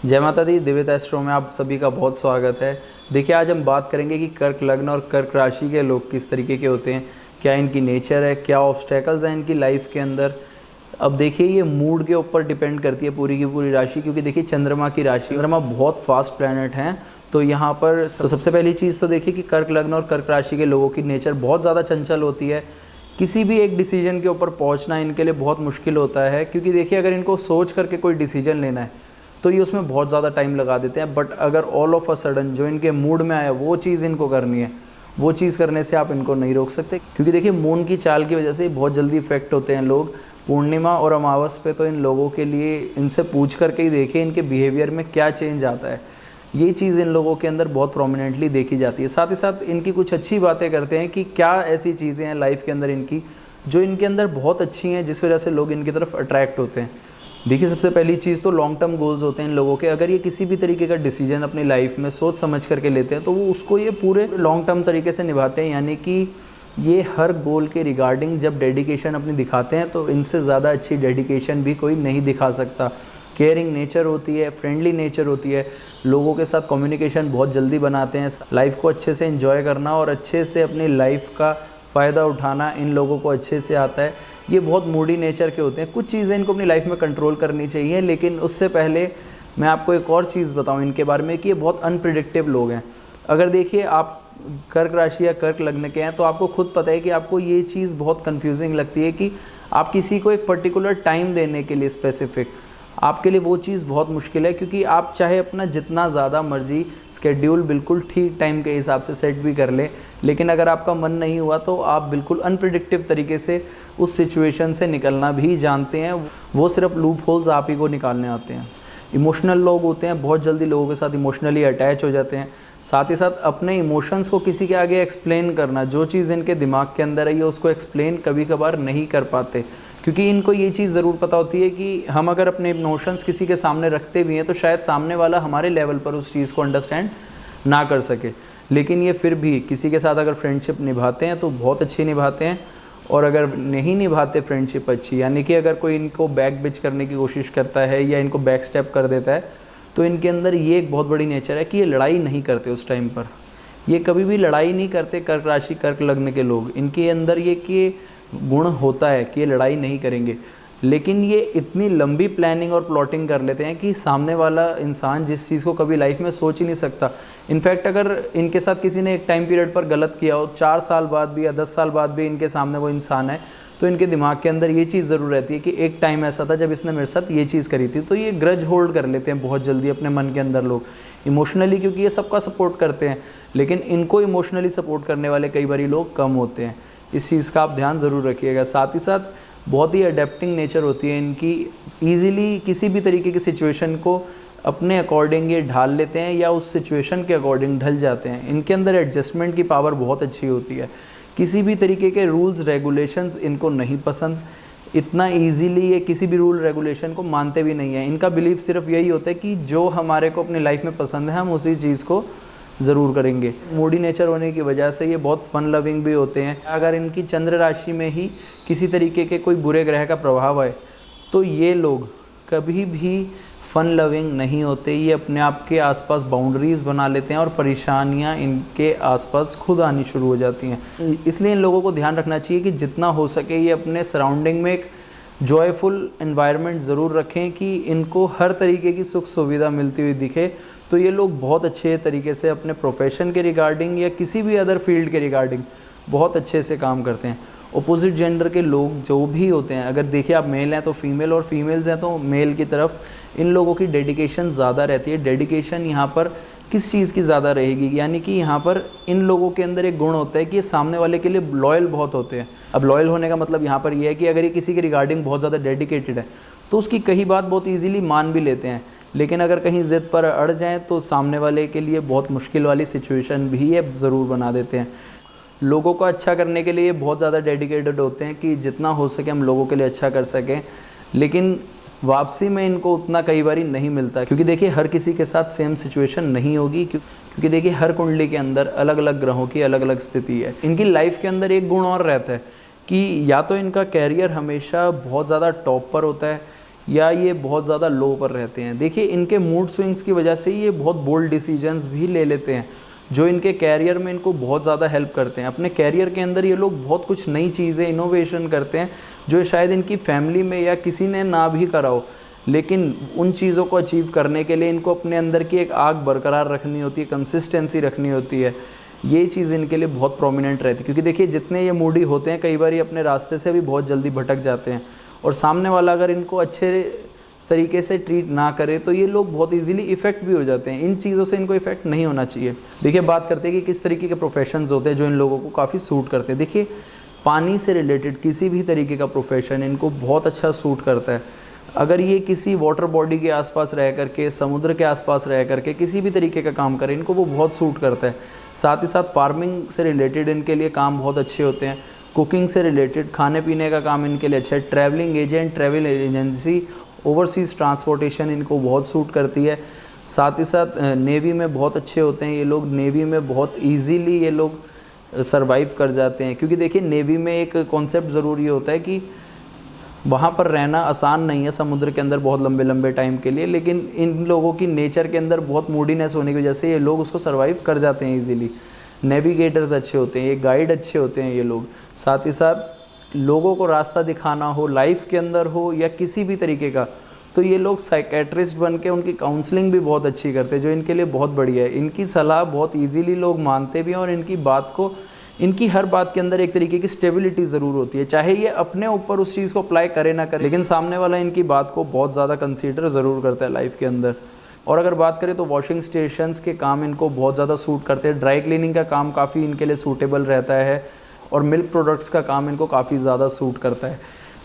जय माता दी। दिव्यता एस्ट्रो में आप सभी का बहुत स्वागत है। देखिए, आज हम बात करेंगे कि कर्क लग्न और कर्क राशि के लोग किस तरीके के होते हैं, क्या इनकी नेचर है, क्या ऑब्स्टेकल्स हैं इनकी लाइफ के अंदर। अब देखिए, ये मूड के ऊपर डिपेंड करती है पूरी की पूरी राशि, क्योंकि देखिए चंद्रमा की राशि, चंद्रमा बहुत फास्ट प्लैनेट हैं। तो यहाँ पर तो सबसे पहली चीज़ तो देखिए कि कर्क लग्न और कर्क राशि के लोगों की नेचर बहुत ज़्यादा चंचल होती है। किसी भी एक डिसीजन के ऊपर पहुँचना इनके लिए बहुत मुश्किल होता है, क्योंकि देखिए अगर इनको सोच करके कोई डिसीजन लेना है तो ये उसमें बहुत ज़्यादा टाइम लगा देते हैं। बट अगर ऑल ऑफ अ सडन जो इनके मूड में आया वो चीज़ इनको करनी है, वो चीज़ करने से आप इनको नहीं रोक सकते, क्योंकि देखिए मून की चाल की वजह से बहुत जल्दी इफेक्ट होते हैं लोग। पूर्णिमा और अमावस पे तो इन लोगों के लिए इनसे पूछ करके ही देखिए इनके बिहेवियर में क्या चेंज आता है। ये चीज़ इन लोगों के अंदर बहुत प्रोमिनेंटली देखी जाती है। साथ ही साथ इनकी कुछ अच्छी बातें करते हैं कि क्या ऐसी चीज़ें हैं लाइफ के अंदर इनकी जो इनके अंदर बहुत अच्छी हैं, जिस वजह से लोग इनकी तरफ अट्रैक्ट होते हैं। देखिए, सबसे पहली चीज़ तो लॉन्ग टर्म गोल्स होते हैं इन लोगों के। अगर ये किसी भी तरीके का डिसीजन अपनी लाइफ में सोच समझ करके लेते हैं तो वो उसको ये पूरे लॉन्ग टर्म तरीके से निभाते हैं। यानी कि ये हर गोल के रिगार्डिंग जब डेडिकेशन अपनी दिखाते हैं तो इनसे ज़्यादा अच्छी डेडिकेशन भी कोई नहीं दिखा सकता। केयरिंग नेचर होती है, फ्रेंडली नेचर होती है, लोगों के साथ कम्युनिकेशन बहुत जल्दी बनाते हैं। लाइफ को अच्छे से एंजॉय करना और अच्छे से अपनी लाइफ का फ़ायदा उठाना इन लोगों को अच्छे से आता है। ये बहुत मूडी नेचर के होते हैं। कुछ चीज़ें इनको अपनी लाइफ में कंट्रोल करनी चाहिए, लेकिन उससे पहले मैं आपको एक और चीज़ बताऊं इनके बारे में कि ये बहुत अनप्रिडिक्टेबल लोग हैं। अगर देखिए आप कर्क राशि या कर्क लग्न के हैं तो आपको खुद पता है कि आपको ये चीज़ बहुत कंफ्यूजिंग लगती है कि आप किसी को एक पर्टिकुलर टाइम देने के लिए स्पेसिफिक, आपके लिए वो चीज़ बहुत मुश्किल है, क्योंकि आप चाहे अपना जितना ज़्यादा मर्जी स्केड्यूल बिल्कुल ठीक टाइम के हिसाब से सेट भी कर लें, लेकिन अगर आपका मन नहीं हुआ तो आप बिल्कुल अनप्रिडिक्टिव तरीके से उस सिचुएशन से निकलना भी जानते हैं। वो सिर्फ लूप होल्स आप ही को निकालने आते हैं। इमोशनल लोग होते हैं, बहुत जल्दी लोगों के साथ इमोशनली अटैच हो जाते हैं। साथ ही साथ अपने इमोशंस को किसी के आगे एक्सप्लेन करना, जो चीज़ इनके दिमाग के अंदर है ये उसको एक्सप्लेन कभी कभार नहीं कर पाते, क्योंकि इनको ये चीज़ ज़रूर पता होती है कि हम अगर अपने इमोशंस किसी के सामने रखते भी हैं तो शायद सामने वाला हमारे लेवल पर उस चीज़ को अंडरस्टैंड ना कर सके, लेकिन ये फिर भी किसी के साथ अगर फ्रेंडशिप निभाते हैं तो बहुत अच्छी निभाते हैं। और अगर नहीं निभाते फ्रेंडशिप अच्छी, यानी कि अगर कोई इनको बैक बिच करने की कोशिश करता है या इनको बैक स्टेप कर देता है, तो इनके अंदर ये एक बहुत बड़ी नेचर है कि ये लड़ाई नहीं करते उस टाइम पर। ये कभी भी लड़ाई नहीं करते। कर्क राशि कर्क लग्न के लोग, इनके अंदर ये कि गुण होता है कि ये लड़ाई नहीं करेंगे, लेकिन ये इतनी लंबी प्लानिंग और प्लॉटिंग कर लेते हैं कि सामने वाला इंसान जिस चीज़ को कभी लाइफ में सोच ही नहीं सकता। इनफैक्ट अगर इनके साथ किसी ने एक टाइम पीरियड पर गलत किया हो, 4 साल बाद भी या 10 साल बाद भी इनके सामने वो इंसान है, तो इनके दिमाग के अंदर ये चीज़ ज़रूर रहती है कि एक टाइम ऐसा था जब इसने मेरे साथ ये चीज़ करी थी। तो ये ग्रज होल्ड कर लेते हैं बहुत जल्दी अपने मन के अंदर लोग इमोशनली, क्योंकि ये सबका सपोर्ट करते हैं, लेकिन इनको इमोशनली सपोर्ट करने वाले कई बार लोग कम होते हैं। इस चीज़ का आप ध्यान ज़रूर रखिएगा। साथ ही साथ बहुत ही अडेप्टिंग नेचर होती है इनकी। ईज़िली किसी भी तरीके की सिचुएशन को अपने अकॉर्डिंग ये ढाल लेते हैं या उस सिचुएशन के अकॉर्डिंग ढल जाते हैं। इनके अंदर एडजस्टमेंट की पावर बहुत अच्छी होती है। किसी भी तरीके के रूल्स रेगुलेशंस इनको नहीं पसंद। इतना ईजीली ये किसी भी रूल रेगुलेशन को मानते भी नहीं है। इनका बिलीफ सिर्फ यही होता है कि जो हमारे को अपनी लाइफ में पसंद है हम उसी चीज़ को ज़रूर करेंगे। मूडी नेचर होने की वजह से ये बहुत फन लविंग भी होते हैं। अगर इनकी चंद्र राशि में ही किसी तरीके के कोई बुरे ग्रह का प्रभाव आए तो ये लोग कभी भी फ़न लविंग नहीं होते। ये अपने आप के आसपास बाउंड्रीज़ बना लेते हैं और परेशानियां इनके आसपास खुद आनी शुरू हो जाती हैं। इसलिए इन लोगों को ध्यान रखना चाहिए कि जितना हो सके ये अपने सराउंडिंग में एक जॉयफुल एनवायरनमेंट ज़रूर रखें कि इनको हर तरीके की सुख सुविधा मिलती हुई दिखे। तो ये लोग बहुत अच्छे तरीके से अपने प्रोफेशन के रिगार्डिंग या किसी भी अदर फील्ड के रिगार्डिंग बहुत अच्छे से काम करते हैं। अपोजिट जेंडर के लोग जो भी होते हैं, अगर देखिए आप मेल हैं तो फीमेल और फीमेल्स हैं तो मेल की तरफ इन लोगों की डेडिकेशन ज़्यादा रहती है। डेडिकेशन यहाँ पर किस चीज़ की ज़्यादा रहेगी, यानी कि यहाँ पर इन लोगों के अंदर एक गुण होता है कि ये सामने वाले के लिए लॉयल बहुत होते हैं। अब लॉयल होने का मतलब यहाँ पर यह है कि अगर ये किसी के रिगार्डिंग बहुत ज़्यादा डेडिकेटेड है तो उसकी कही बात बहुत ईजीली मान भी लेते हैं, लेकिन अगर कहीं ज़िद पर अड़ जाएँ तो सामने वाले के लिए बहुत मुश्किल वाली सिचुएशन भी ये ज़रूर बना देते हैं। लोगों को अच्छा करने के लिए बहुत ज़्यादा डेडिकेटेड होते हैं कि जितना हो सके हम लोगों के लिए अच्छा कर सकें, लेकिन वापसी में इनको उतना कई बार नहीं मिलता, क्योंकि देखिए हर किसी के साथ सेम सिचुएशन नहीं होगी, क्योंकि देखिए हर कुंडली के अंदर अलग अलग ग्रहों की अलग अलग स्थिति है। इनकी लाइफ के अंदर एक गुण और रहता है कि या तो इनका कैरियर हमेशा बहुत ज़्यादा टॉप पर होता है या ये बहुत ज़्यादा लो पर रहते हैं। देखिए इनके मूड स्विंग्स की वजह से ये बहुत बोल्ड डिसीजंस भी ले लेते हैं, जो इनके कैरियर में इनको बहुत ज़्यादा हेल्प करते हैं। अपने कैरियर के अंदर ये लोग बहुत कुछ नई चीज़ें, इनोवेशन करते हैं जो शायद इनकी फैमिली में या किसी ने ना भी करा हो, लेकिन उन चीज़ों को अचीव करने के लिए इनको अपने अंदर की एक आग बरकरार रखनी होती है, कंसिस्टेंसी रखनी होती है। ये चीज़ इनके लिए बहुत प्रोमिनेंट रहती है, क्योंकि देखिए जितने ये मूडी होते हैं कई बार ये अपने रास्ते से भी बहुत जल्दी भटक जाते हैं, और सामने वाला अगर इनको अच्छे तरीके से ट्रीट ना करे तो ये लोग बहुत इजीली इफ़ेक्ट भी हो जाते हैं। इन चीज़ों से इनको इफ़ेक्ट नहीं होना चाहिए। देखिए बात करते हैं कि किस तरीके के प्रोफेशंस होते हैं जो इन लोगों को काफ़ी सूट करते हैं। देखिए पानी से रिलेटेड किसी भी तरीके का प्रोफेशन इनको बहुत अच्छा सूट करता है। अगर ये किसी वाटर बॉडी के आसपास रह करके, समुद्र के आसपास रह करके किसी भी तरीके का काम करें, इनको वो बहुत सूट करता है। साथ ही साथ फार्मिंग से रिलेटेड इनके लिए काम बहुत अच्छे होते हैं। कुकिंग से रिलेटेड खाने पीने का काम इनके लिए अच्छा है। Travelling agent, travel agency, overseas transportation इनको बहुत सूट करती है। साथ ही साथ नेवी में बहुत अच्छे होते हैं ये लोग। नेवी में बहुत ईजीली ये लोग सरवाइव कर जाते हैं, क्योंकि देखिए नेवी में एक कॉन्सेप्ट ज़रूरी होता है कि वहाँ पर रहना आसान नहीं है समुद्र के अंदर बहुत लंबे लंबे टाइम के लिए, लेकिन इन लोगों की नेचर के अंदर बहुत मूडीनेस होने की वजह से ये लोग उसको सर्वाइव कर जाते हैं ईजीली। नेविगेटर्स अच्छे होते हैं, ये गाइड अच्छे होते हैं ये लोग। साथ ही साथ लोगों को रास्ता दिखाना हो, लाइफ के अंदर हो या किसी भी तरीके का, तो ये लोग साइकेट्रिस्ट बन के उनकी काउंसलिंग भी बहुत अच्छी करते हैं, जो इनके लिए बहुत बढ़िया है। इनकी सलाह बहुत ईजीली लोग मानते भी हैं, और इनकी बात को, इनकी हर बात के अंदर एक तरीके की स्टेबिलिटी ज़रूर होती है। चाहे ये अपने ऊपर उस चीज़ को अप्लाई करे ना करे, लेकिन सामने वाला इनकी बात को बहुत ज़्यादा कंसीडर ज़रूर करता है लाइफ के अंदर। और अगर बात करें तो वॉशिंग स्टेशंस के काम इनको बहुत ज़्यादा सूट करते हैं। ड्राई क्लीनिंग का काम काफ़ी इनके लिए सूटेबल रहता है, और मिल्क प्रोडक्ट्स का काम इनको काफ़ी ज़्यादा सूट करता है।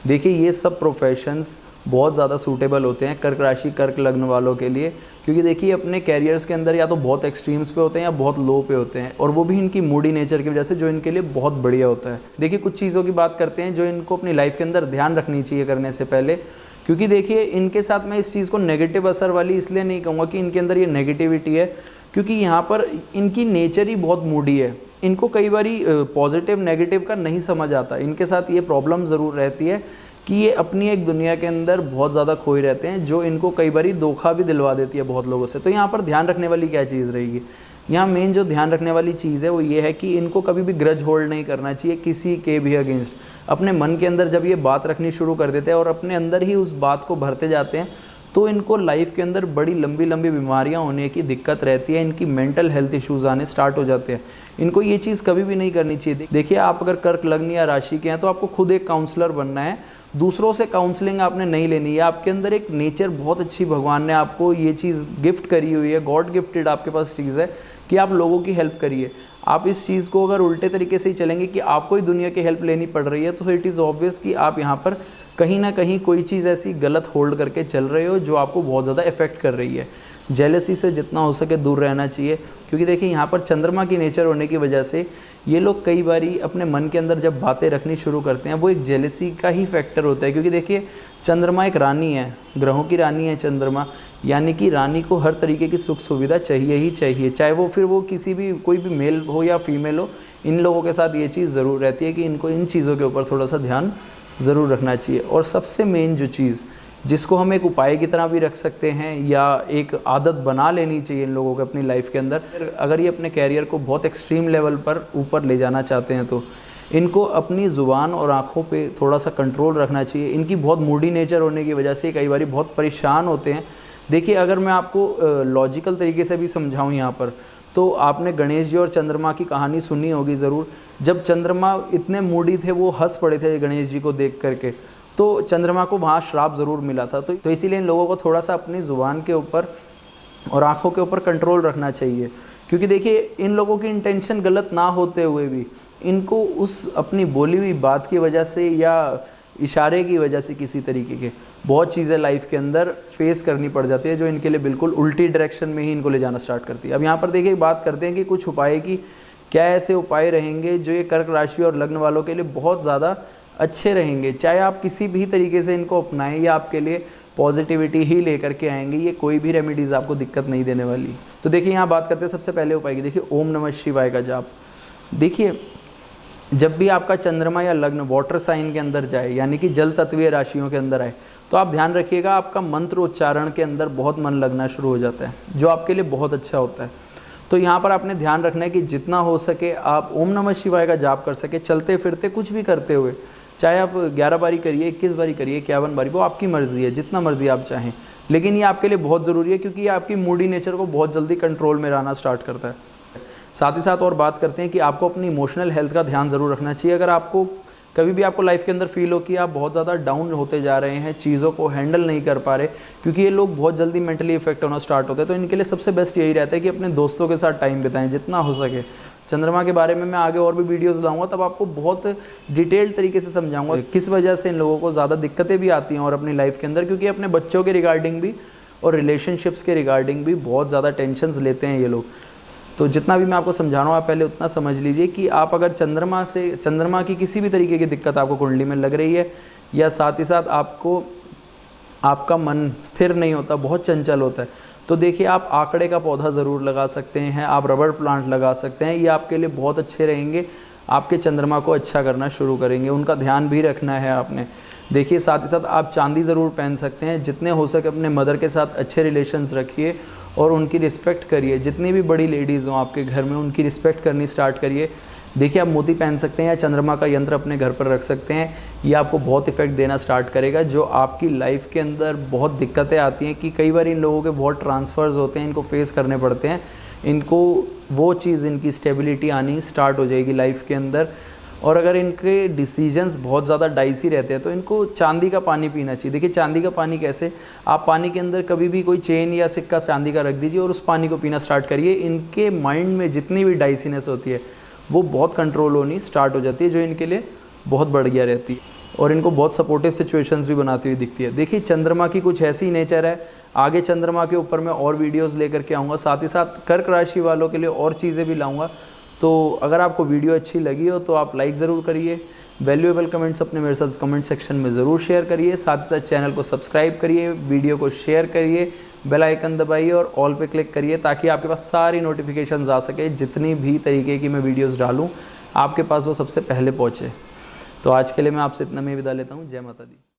देखिए ये सब प्रोफेशंस बहुत ज़्यादा सूटेबल होते हैं कर्क राशि, कर्क लग्न वालों के लिए, क्योंकि देखिए अपने कैरियर्स के अंदर या तो बहुत एक्सट्रीम्स पे होते हैं या बहुत लो पे होते हैं, और वो भी इनकी मूडी नेचर की वजह से, जो इनके लिए बहुत बढ़िया होता है। देखिए कुछ चीज़ों की बात करते हैं जो इनको अपनी लाइफ के अंदर ध्यान रखनी चाहिए करने से पहले, क्योंकि देखिए इनके साथ मैं इस चीज़ को नेगेटिव असर वाली इसलिए नहीं कहूँगा कि इनके अंदर ये नेगेटिविटी है, क्योंकि यहाँ पर इनकी नेचर ही बहुत मूडी है। इनको कई बारी पॉजिटिव नेगेटिव का नहीं समझ आता। इनके साथ ये प्रॉब्लम ज़रूर रहती है कि ये अपनी एक दुनिया के अंदर बहुत ज़्यादा खोए रहते हैं, जो इनको कई बारी धोखा भी दिलवा देती है बहुत लोगों से। तो यहाँ पर ध्यान रखने वाली क्या चीज़ रहेगी? यहाँ मेन जो ध्यान रखने वाली चीज़ है वो ये है कि इनको कभी भी ग्रज होल्ड नहीं करना चाहिए किसी के भी अगेंस्ट। अपने मन के अंदर जब ये बात रखनी शुरू कर देते हैं और अपने अंदर ही उस बात को भरते जाते हैं, तो इनको लाइफ के अंदर बड़ी लंबी लंबी बीमारियां होने की दिक्कत रहती है। इनकी मेंटल हेल्थ इश्यूज़ आने स्टार्ट हो जाते हैं। इनको ये चीज़ कभी भी नहीं करनी चाहिए। देखिए आप अगर कर्क लग्न या राशि के हैं तो आपको खुद एक काउंसलर बनना है, दूसरों से काउंसलिंग आपने नहीं लेनी है। आपके अंदर एक नेचर बहुत अच्छी, भगवान ने आपको ये चीज़ गिफ्ट करी हुई है, गॉड गिफ्टेड आपके पास चीज़ है कि आप लोगों की हेल्प करिए। आप इस चीज़ को अगर उल्टे तरीके से ही चलेंगे कि आपको ही दुनिया की हेल्प लेनी पड़ रही है, तो इट इज़ ऑब्वियस कि आप यहाँ पर कहीं ना कहीं कोई चीज़ ऐसी गलत होल्ड करके चल रहे हो जो आपको बहुत ज़्यादा इफेक्ट कर रही है। जेलसी से जितना हो सके दूर रहना चाहिए, क्योंकि देखिए यहाँ पर चंद्रमा की नेचर होने की वजह से ये लोग कई बारी अपने मन के अंदर जब बातें रखनी शुरू करते हैं, वो एक जेलसी का ही फैक्टर होता है। क्योंकि देखिए चंद्रमा एक रानी है, ग्रहों की रानी है चंद्रमा, यानी कि रानी को हर तरीके की सुख सुविधा चाहिए ही चाहिए, चाहे वो फिर वो किसी भी कोई भी मेल हो या फीमेल हो। इन लोगों के साथ ये चीज़ ज़रूर रहती है कि इनको इन चीज़ों के ऊपर थोड़ा सा ध्यान ज़रूर रखना चाहिए। और सबसे मेन जो चीज़ जिसको हम एक उपाय की तरह भी रख सकते हैं या एक आदत बना लेनी चाहिए इन लोगों को अपनी लाइफ के अंदर, अगर ये अपने कैरियर को बहुत एक्सट्रीम लेवल पर ऊपर ले जाना चाहते हैं, तो इनको अपनी ज़ुबान और आँखों पे थोड़ा सा कंट्रोल रखना चाहिए। इनकी बहुत मूडी नेचर होने की वजह से कई बार बहुत परेशान होते हैं। देखिए अगर मैं आपको लॉजिकल तरीके से भी समझाऊँ यहाँ पर, तो आपने गणेश जी और चंद्रमा की कहानी सुनी होगी ज़रूर। जब चंद्रमा इतने मूडी थे, वो हंस पड़े थे गणेश जी को देख करके, तो चंद्रमा को वहाँ श्राप ज़रूर मिला था। तो इसीलिए इन लोगों को थोड़ा सा अपनी ज़ुबान के ऊपर और आँखों के ऊपर कंट्रोल रखना चाहिए। क्योंकि देखिए इन लोगों की इंटेंशन गलत ना होते हुए भी इनको उस अपनी बोली हुई बात की वजह से या इशारे की वजह से किसी तरीके के बहुत चीज़ें लाइफ के अंदर फेस करनी पड़ जाती है, जो इनके लिए बिल्कुल उल्टी डायरेक्शन में ही इनको ले जाना स्टार्ट करती है। अब यहाँ पर देखिए बात करते हैं कि कुछ उपाय की, क्या ऐसे उपाय रहेंगे जो ये कर्क राशि और लग्न वालों के लिए बहुत ज़्यादा अच्छे रहेंगे। चाहे आप किसी भी तरीके से इनको अपनाएं या आपके लिए पॉजिटिविटी ही लेकर के आएंगे, ये कोई भी रेमेडीज़ आपको दिक्कत नहीं देने वाली। तो देखिए यहाँ बात करते हैं सबसे पहले उपाय की। देखिए ओम नमः शिवाय का जाप। देखिए जब भी आपका चंद्रमा या लग्न वाटर साइन के अंदर जाए, यानी कि जल तत्वीय राशियों के अंदर आए, तो आप ध्यान रखिएगा आपका मंत्र उच्चारण के अंदर बहुत मन लगना शुरू हो जाता है, जो आपके लिए बहुत अच्छा होता है। तो यहाँ पर आपने ध्यान रखना है कि जितना हो सके आप ओम नमः शिवाय का जाप कर सके, चलते फिरते कुछ भी करते हुए, चाहे आप 11 बारी करिए, 21 बारी करिए, 51 बारी, वो आपकी मर्ज़ी है, जितना मर्ज़ी आप चाहें। लेकिन ये आपके लिए बहुत ज़रूरी है, क्योंकि ये आपकी मूडी नेचर को बहुत जल्दी कंट्रोल में लाना स्टार्ट करता है। साथ ही साथ और बात करते हैं कि आपको अपनी इमोशनल हेल्थ का ध्यान ज़रूर रखना चाहिए। अगर आपको कभी भी आपको लाइफ के अंदर फील हो कि आप बहुत ज़्यादा डाउन होते जा रहे हैं, चीज़ों को हैंडल नहीं कर पा रहे, क्योंकि ये लोग बहुत जल्दी मेंटली इफेक्ट होना स्टार्ट होते हैं, तो इनके लिए सबसे बेस्ट यही रहता है कि अपने दोस्तों के साथ टाइम बिताएं जितना हो सके। चंद्रमा के बारे में मैं आगे और भी वीडियोस लाऊंगा, तब आपको बहुत डिटेल्ड तरीके से समझाऊंगा किस वजह से इन लोगों को ज़्यादा दिक्कतें भी आती हैं और अपनी लाइफ के अंदर, क्योंकि अपने बच्चों के रिगार्डिंग भी और रिलेशनशिप्स के रिगार्डिंग भी बहुत ज़्यादा टेंशन्स लेते हैं ये लोग। तो जितना भी मैं आपको समझा रहा हूँ, आप पहले उतना समझ लीजिए कि आप अगर चंद्रमा की किसी भी तरीके की दिक्कत आपको कुंडली में लग रही है, या साथ ही साथ आपका मन स्थिर नहीं होता, बहुत चंचल होता है, तो देखिए आप आंकड़े का पौधा ज़रूर लगा सकते हैं, आप रबर प्लांट लगा सकते हैं। ये आपके लिए बहुत अच्छे रहेंगे, आपके चंद्रमा को अच्छा करना शुरू करेंगे। उनका ध्यान भी रखना है आपने। देखिए साथ ही साथ आप चांदी ज़रूर पहन सकते हैं। जितने हो सके अपने मदर के साथ अच्छे रिलेशंस रखिए और उनकी रिस्पेक्ट करिए। जितनी भी बड़ी लेडीज़ हों आपके घर में, उनकी रिस्पेक्ट करनी स्टार्ट करिए। देखिए आप मोती पहन सकते हैं या चंद्रमा का यंत्र अपने घर पर रख सकते हैं। ये आपको बहुत इफेक्ट देना स्टार्ट करेगा। जो आपकी लाइफ के अंदर बहुत दिक्कतें आती हैं कि कई बार इन लोगों के बहुत ट्रांसफ़र्स होते हैं, इनको फेस करने पड़ते हैं, इनको वो चीज़, इनकी स्टेबिलिटी आनी स्टार्ट हो जाएगी लाइफ के अंदर। और अगर इनके डिसीजंस बहुत ज़्यादा डाइसी रहते हैं तो इनको चांदी का पानी पीना चाहिए। देखिए चांदी का पानी कैसे, आप पानी के अंदर कभी भी कोई चेन या सिक्का चांदी का रख दीजिए और उस पानी को पीना स्टार्ट करिए। इनके माइंड में जितनी भी डाइसीनेस होती है वो बहुत कंट्रोल होनी स्टार्ट हो जाती है, जो इनके लिए बहुत बढ़िया रहती है और इनको बहुत सपोर्टिव सिचुएशंस भी बनाती हुई दिखती है। देखिए चंद्रमा की कुछ ऐसी नेचर है, आगे चंद्रमा के ऊपर मैं और वीडियोस लेकर के आऊँगा, साथ ही साथ कर्क राशि वालों के लिए और चीज़ें भी लाऊंगा। तो अगर आपको वीडियो अच्छी लगी हो तो आप लाइक ज़रूर करिए, वैल्यूएबल कमेंट्स अपने मेरे साथ कमेंट सेक्शन में ज़रूर शेयर करिए, साथ ही साथ चैनल को सब्सक्राइब करिए, वीडियो को शेयर करिए, बेल आइकन दबाइए और ऑल पे क्लिक करिए, ताकि आपके पास सारी नोटिफिकेशंस आ सके। जितनी भी तरीके की मैं वीडियोस डालूं आपके पास वो सबसे पहले पहुंचे। तो आज के लिए मैं आपसे इतना में विदा लेता हूं। जय माता दी।